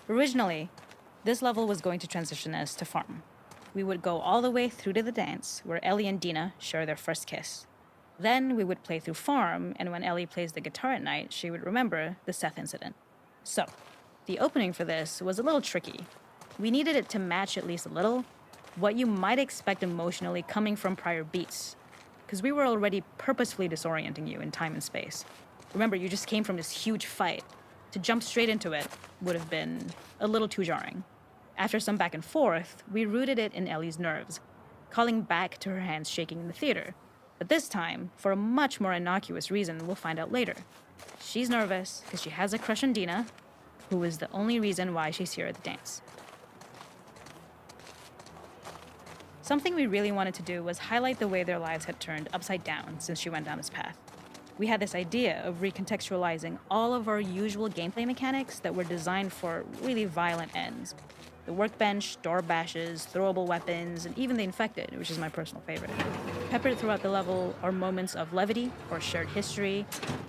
Originally, this level was going to transition us to farm. We would go all the way through to the dance, where Ellie and Dina share their first kiss. Then we would play through farm, and when Ellie plays the guitar at night, she would remember the Seth incident. So, the opening for this was a little tricky. We needed it to match at least a little what you might expect emotionally coming from prior beats, because we were already purposefully disorienting you in time and space. Remember, you just came from this huge fight. To jump straight into it would have been a little too jarring. After some back and forth, we rooted it in Ellie's nerves, calling back to her hands shaking in the theater. But this time, for a much more innocuous reason we'll find out later. She's nervous because she has a crush on Dina, who is the only reason why she's here at the dance. Something we really wanted to do was highlight the way their lives had turned upside down since she went down this path. We had this idea of recontextualizing all of our usual gameplay mechanics that were designed for really violent ends. The workbench, door bashes, throwable weapons, and even the infected, which is my personal favorite. Peppered throughout the level are moments of levity or shared history,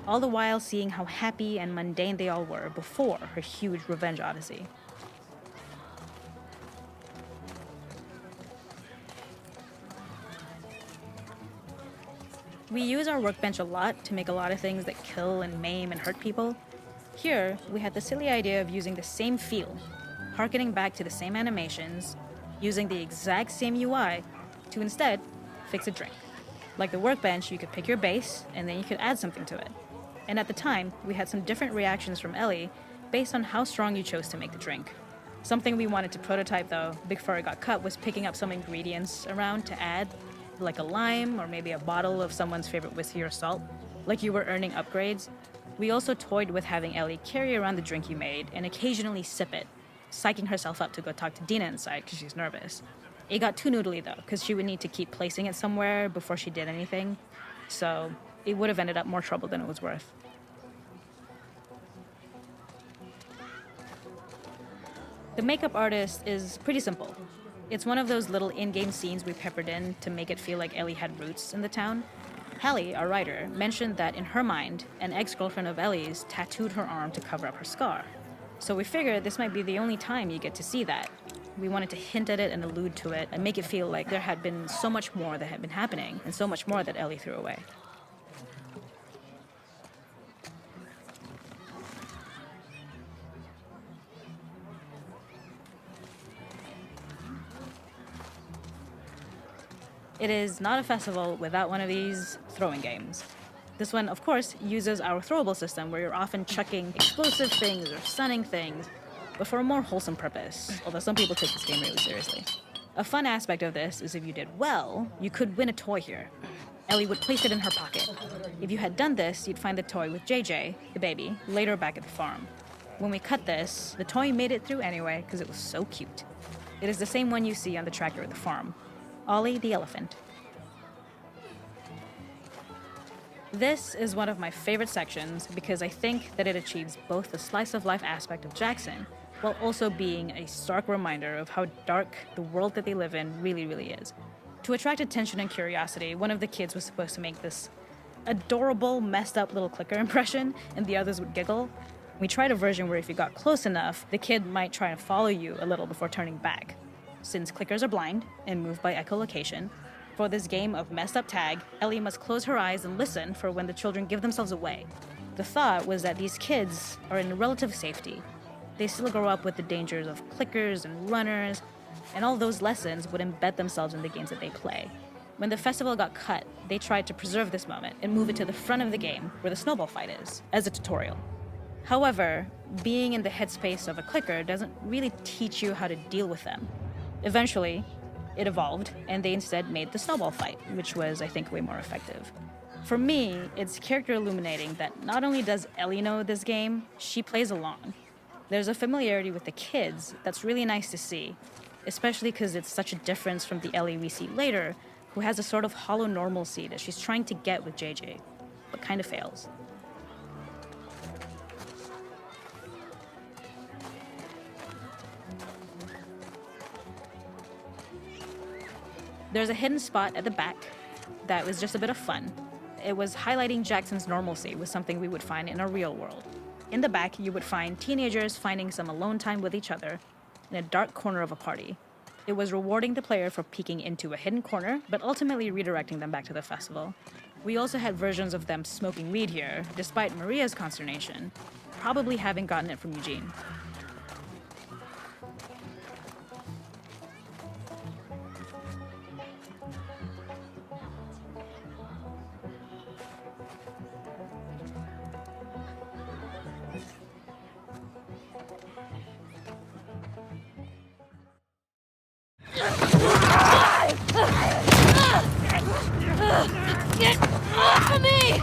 all the while seeing how happy and mundane they all were before her huge revenge odyssey. We use our workbench a lot to make a lot of things that kill and maim and hurt people. Here, we had the silly idea of using the same feel, harkening back to the same animations, using the exact same UI to instead fix a drink. Like the workbench, you could pick your base and then you could add something to it. And at the time, we had some different reactions from Ellie based on how strong you chose to make the drink. Something we wanted to prototype though, before it got cut, was picking up some ingredients around to add, like a lime or maybe a bottle of someone's favorite whiskey or salt, like you were earning upgrades. We also toyed with having Ellie carry around the drink you made and occasionally sip it, psyching herself up to go talk to Dina inside because she's nervous. It got too noodly though, because she would need to keep placing it somewhere before she did anything, so it would have ended up more trouble than it was worth. The makeup artist is pretty simple. It's one of those little in-game scenes we peppered in to make it feel like Ellie had roots in the town. Hallie, our writer, mentioned that in her mind, an ex-girlfriend of Ellie's tattooed her arm to cover up her scar. So we figured this might be the only time you get to see that. We wanted to hint at it and allude to it and make it feel like there had been so much more that had been happening and so much more that Ellie threw away. It is not a festival without one of these throwing games. This one, of course, uses our throwable system where you're often chucking explosive things or stunning things, but for a more wholesome purpose, although some people take this game really seriously. A fun aspect of this is if you did well, you could win a toy here. Ellie would place it in her pocket. If you had done this, you'd find the toy with JJ, the baby, later back at the farm. When we cut this, the toy made it through anyway because it was so cute. It is the same one you see on the tractor at the farm. Ollie the elephant. This is one of my favorite sections because I think that it achieves both the slice of life aspect of Jackson while also being a stark reminder of how dark the world that they live in really, really is. To attract attention and curiosity, one of the kids was supposed to make this adorable, messed up little clicker impression and the others would giggle. We tried a version where if you got close enough, the kid might try and follow you a little before turning back. Since clickers are blind and move by echolocation, for this game of messed up tag, Ellie must close her eyes and listen for when the children give themselves away. The thought was that these kids are in relative safety. They still grow up with the dangers of clickers and runners, and all those lessons would embed themselves in the games that they play. When the festival got cut, they tried to preserve this moment and move it to the front of the game where the snowball fight is, as a tutorial. However, being in the headspace of a clicker doesn't really teach you how to deal with them. Eventually, it evolved, and they instead made the snowball fight, which was, I think, way more effective. For me, it's character illuminating that not only does Ellie know this game, she plays along. There's a familiarity with the kids that's really nice to see, especially because it's such a difference from the Ellie we see later, who has a sort of hollow normalcy that she's trying to get with JJ, but kind of fails. There's a hidden spot at the back that was just a bit of fun. It was highlighting Jackson's normalcy with something we would find in a real world. In the back, you would find teenagers finding some alone time with each other in a dark corner of a party. It was rewarding the player for peeking into a hidden corner, but ultimately redirecting them back to the festival. We also had versions of them smoking weed here, despite Maria's consternation, probably having gotten it from Eugene. Get off of me!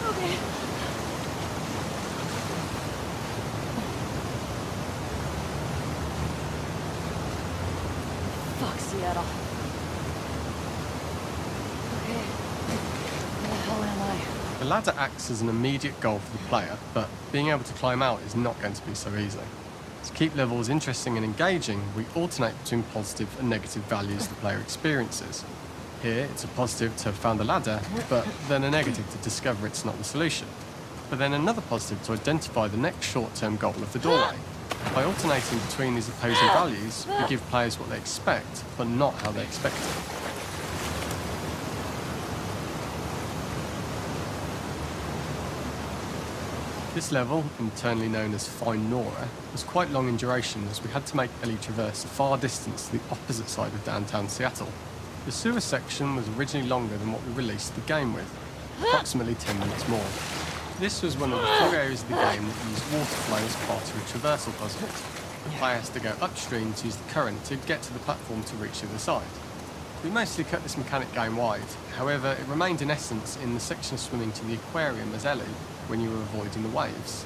Okay. Fuck, Seattle. Okay. Where the hell am I? The ladder acts as an immediate goal for the player, but being able to climb out is not going to be so easy. To keep levels interesting and engaging, we alternate between positive and negative values the player experiences. Here, it's a positive to have found the ladder, but then a negative to discover it's not the solution. But then another positive to identify the next short-term goal of the doorway. By alternating between these opposing values, we give players what they expect, but not how they expect it. This level, internally known as Find Nora, was quite long in duration as we had to make Ellie traverse a far distance to the opposite side of downtown Seattle. The sewer section was originally longer than what we released the game with, approximately 10 minutes more. This was one of the few areas of the game that used water flow as part of a traversal puzzle. The player has to go upstream to use the current to get to the platform to reach the other side. We mostly cut this mechanic game wide, however it remained in essence in the section swimming to the aquarium as Ellie when you were avoiding the waves.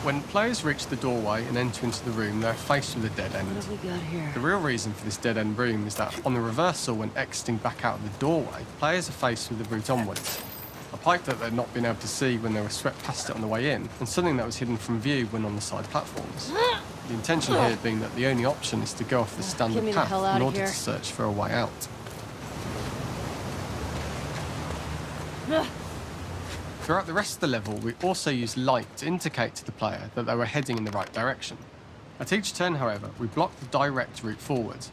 When players reach the doorway and enter into the room, they're faced with a dead end. What have we got here? The real reason for this dead-end room is that on the reversal, when exiting back out of the doorway, players are faced with the route onwards. A pipe that they'd not been able to see when they were swept past it on the way in, and something that was hidden from view when on the side platforms. The intention here being that the only option is to go off the standard path in order to search for a way out. Throughout the rest of the level, we also used light to indicate to the player that they were heading in the right direction. At each turn, however, we blocked the direct route forward.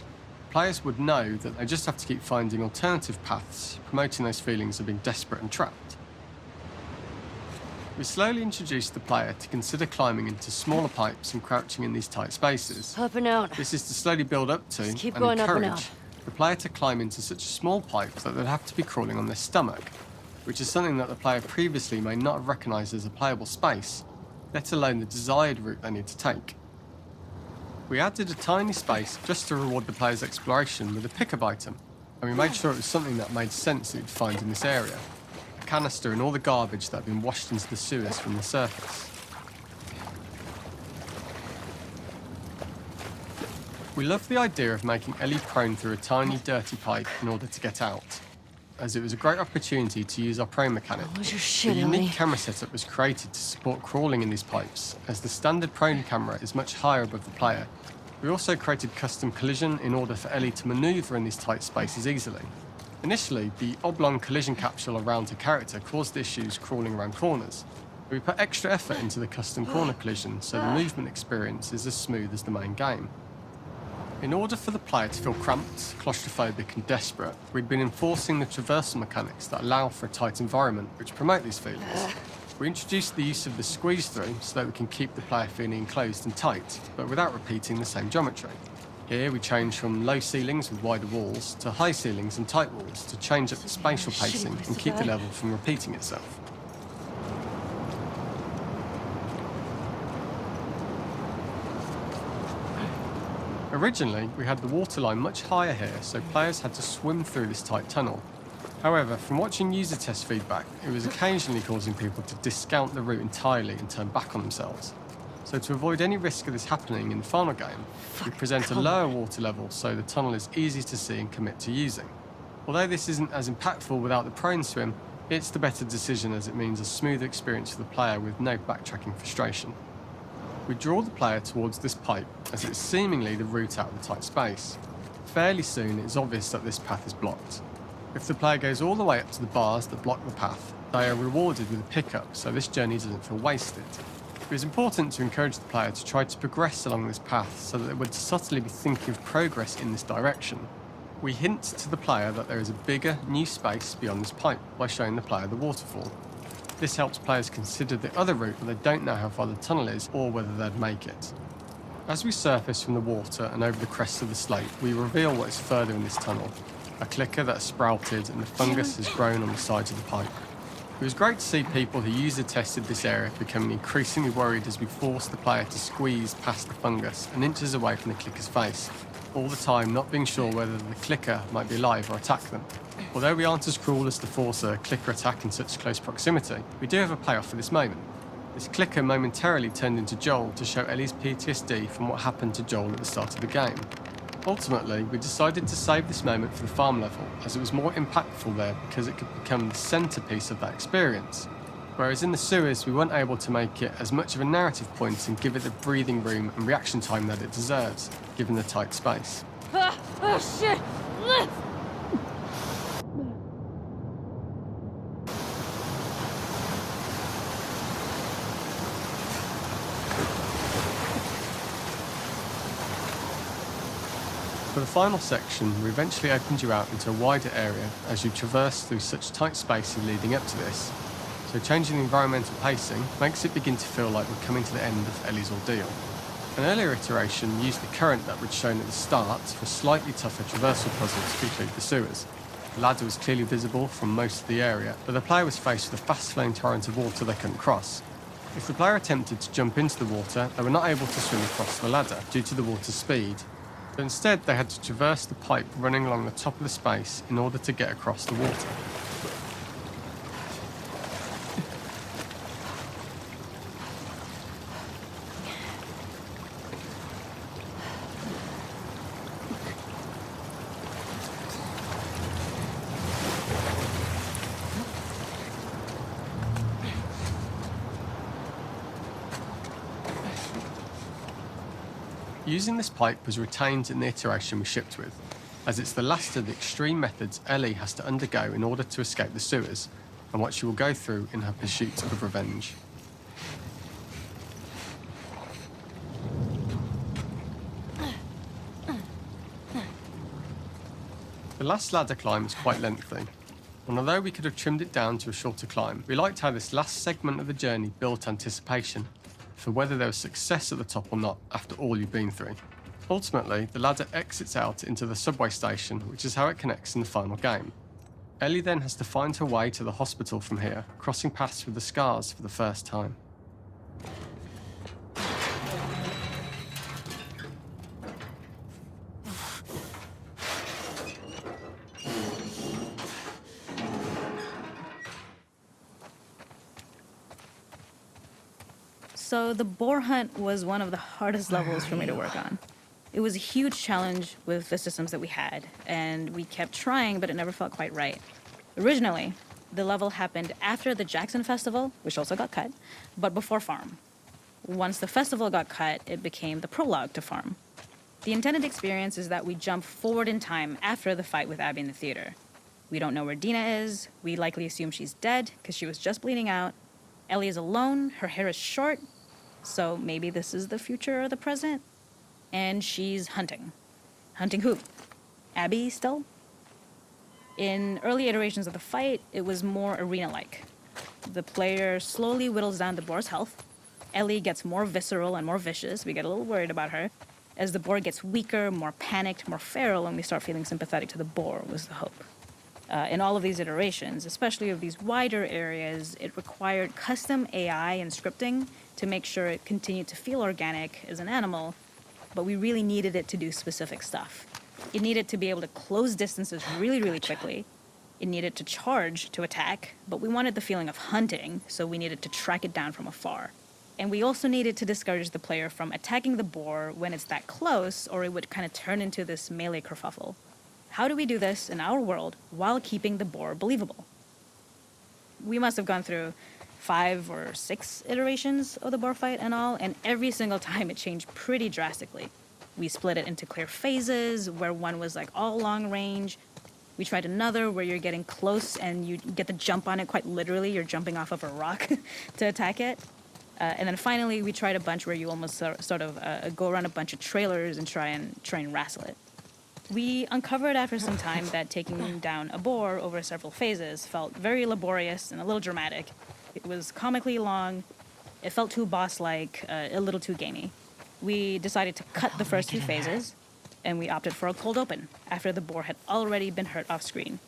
Players would know that they just have to keep finding alternative paths, promoting those feelings of being desperate and trapped. We slowly introduced the player to consider climbing into smaller pipes and crouching in these tight spaces. Up and out. This is to slowly build up to and going up and encourage out. the player to climb into such a small pipe that they'd have to be crawling on their stomach, which is something that the player previously may not have recognised as a playable space, let alone the desired route they need to take. We added a tiny space just to reward the player's exploration with a pickup item, and we made sure it was something that made sense that you'd find in this area. A canister and all the garbage that had been washed into the sewers from the surface. We loved the idea of making Ellie prone through a tiny dirty pipe in order to get out, as it was a great opportunity to use our prone mechanic. Where's your The shit, unique Ellie? camera setup was created to support crawling in these pipes, as the standard prone camera is much higher above the player. We also created custom collision in order for Ellie to manoeuvre in these tight spaces easily. Initially, the oblong collision capsule around her character caused issues crawling around corners. We put extra effort into the custom corner collision, so the movement experience is as smooth as the main game. In order for the player to feel cramped, claustrophobic and desperate, we'd been enforcing the traversal mechanics that allow for a tight environment, which promote these feelings. We introduced the use of the squeeze-through so that we can keep the player feeling enclosed and tight, but without repeating the same geometry. Here we change from low ceilings with wider walls to high ceilings and tight walls to change up the spatial pacing and keep the level from repeating itself. Originally, we had the water line much higher here, so players had to swim through this tight tunnel. However, from watching user test feedback, it was occasionally causing people to discount the route entirely and turn back on themselves. So to avoid any risk of this happening in the final game, we present a lower water level so the tunnel is easy to see and commit to using. Although this isn't as impactful without the prone swim, it's the better decision as it means a smoother experience for the player with no backtracking frustration. We draw the player towards this pipe as it's seemingly the route out of the tight space. Fairly soon it's obvious that this path is blocked. If the player goes all the way up to the bars that block the path, they are rewarded with a pickup so this journey doesn't feel wasted. It is important to encourage the player to try to progress along this path so that they would subtly be thinking of progress in this direction. We hint to the player that there is a bigger, new space beyond this pipe by showing the player the waterfall. This helps players consider the other route when they don't know how far the tunnel is or whether they'd make it. As we surface from the water and over the crest of the slate, we reveal what is further in this tunnel. A clicker that has sprouted and the fungus has grown on the sides of the pipe. It was great to see people who user tested this area becoming increasingly worried as we forced the player to squeeze past the fungus and inches away from the clicker's face, all the time not being sure whether the clicker might be alive or attack them. Although we aren't as cruel as to force a clicker attack in such close proximity, we do have a payoff for this moment. This clicker momentarily turned into Joel to show Ellie's PTSD from what happened to Joel at the start of the game. Ultimately, we decided to save this moment for the farm level, as it was more impactful there because it could become the centrepiece of that experience. Whereas in the sewers, we weren't able to make it as much of a narrative point and give it the breathing room and reaction time that it deserves, given the tight space. Oh shit! For the final section, we eventually opened you out into a wider area as you traverse through such tight spaces leading up to this. So changing the environmental pacing makes it begin to feel like we're coming to the end of Ellie's ordeal. An earlier iteration used the current that we'd shown at the start for a slightly tougher traversal puzzle to conclude the sewers. The ladder was clearly visible from most of the area, but the player was faced with a fast-flowing torrent of water they couldn't cross. If the player attempted to jump into the water, they were not able to swim across the ladder due to the water's speed. So instead, they had to traverse the pipe running along the top of the space in order to get across the water. Using this pipe was retained in the iteration we shipped with, as it's the last of the extreme methods Ellie has to undergo in order to escape the sewers, and what she will go through in her pursuit of revenge. The last ladder climb is quite lengthy, and although we could have trimmed it down to a shorter climb, we liked how this last segment of the journey built anticipation for whether there was success at the top or not after all you've been through. Ultimately, the ladder exits out into the subway station, which is how it connects in the final game. Ellie then has to find her way to the hospital from here, crossing paths with the scars for the first time. So the boar hunt was one of the hardest levels for me to work on. It was a huge challenge with the systems that we had, and we kept trying, but it never felt quite right. Originally, the level happened after the Jackson Festival, which also got cut, but before Farm. Once the festival got cut, it became the prologue to Farm. The intended experience is that we jump forward in time after the fight with Abby in the theater. We don't know where Dina is. We likely assume she's dead because she was just bleeding out. Ellie is alone. Her hair is short. So maybe this is the future or the present. And she's hunting. Hunting who? Abby still? In early iterations of the fight, it was more arena-like. The player slowly whittles down the boar's health. Ellie gets more visceral and more vicious. We get a little worried about her. As the boar gets weaker, more panicked, more feral, and we start feeling sympathetic to the boar was the hope. In all of these iterations, especially of these wider areas, it required custom AI and scripting to make sure it continued to feel organic as an animal, but we really needed it to do specific stuff. It needed to be able to close distances really, really quickly. It needed to charge to attack, but we wanted the feeling of hunting, so we needed to track it down from afar. And we also needed to discourage the player from attacking the boar when it's that close, or it would kind of turn into this melee kerfuffle. How do we do this in our world while keeping the boar believable? We must have gone through 5 or 6 iterations of the boar fight and all, and every single time it changed pretty drastically. We split it into clear phases, where one was like all long range. We tried another where you're getting close and you get the jump on it quite literally. You're jumping off of a rock to attack it. And then finally, we tried a bunch where you almost sort of go around a bunch of trailers and try and wrestle it. We uncovered after some time that taking down a boar over several phases felt very laborious and a little dramatic. It was comically long. It felt too boss-like, a little too gamey. We decided to cut the first 2 phases, and we opted for a cold open after the boar had already been hurt off screen.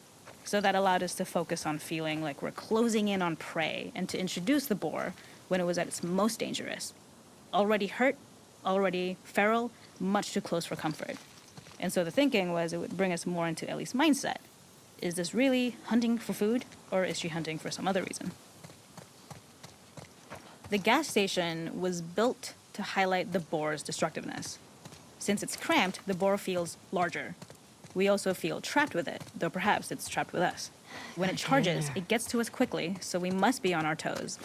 So that allowed us to focus on feeling like we're closing in on prey and to introduce the boar when it was at its most dangerous. Already hurt, already feral, much too close for comfort. And so the thinking was it would bring us more into Ellie's mindset. Is this really hunting for food, or is she hunting for some other reason? The gas station was built to highlight the boar's destructiveness. Since it's cramped, the boar feels larger. We also feel trapped with it, though perhaps it's trapped with us. When it charges, it gets to us quickly, so we must be on our toes.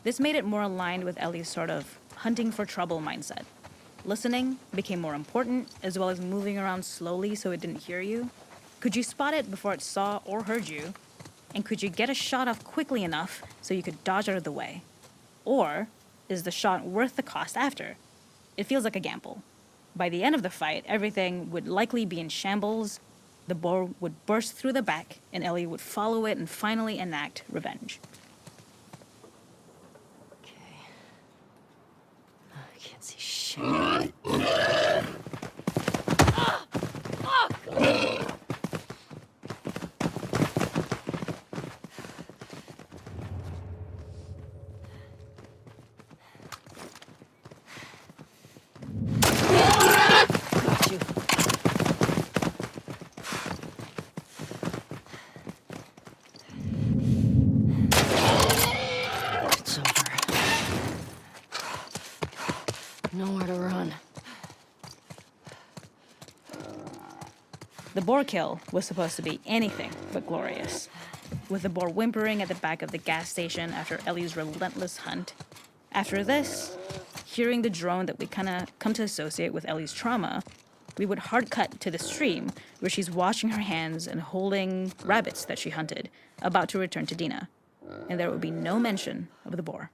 This made it more aligned with Ellie's sort of hunting for trouble mindset. Listening became more important, as well as moving around slowly so it didn't hear you. Could you spot it before it saw or heard you? And could you get a shot off quickly enough so you could dodge out of the way? Or is the shot worth the cost after? It feels like a gamble. By the end of the fight, everything would likely be in shambles. The boar would burst through the back, and Ellie would follow it and finally enact revenge. Can't see shit. Got you. It's over. Nowhere to run. The boar kill was supposed to be anything but glorious. With the boar whimpering at the back of the gas station after Ellie's relentless hunt. After this, hearing the drone that we kind of come to associate with Ellie's trauma, we would hard cut to the stream where she's washing her hands and holding rabbits that she hunted, about to return to Dina. And there would be no mention of the boar.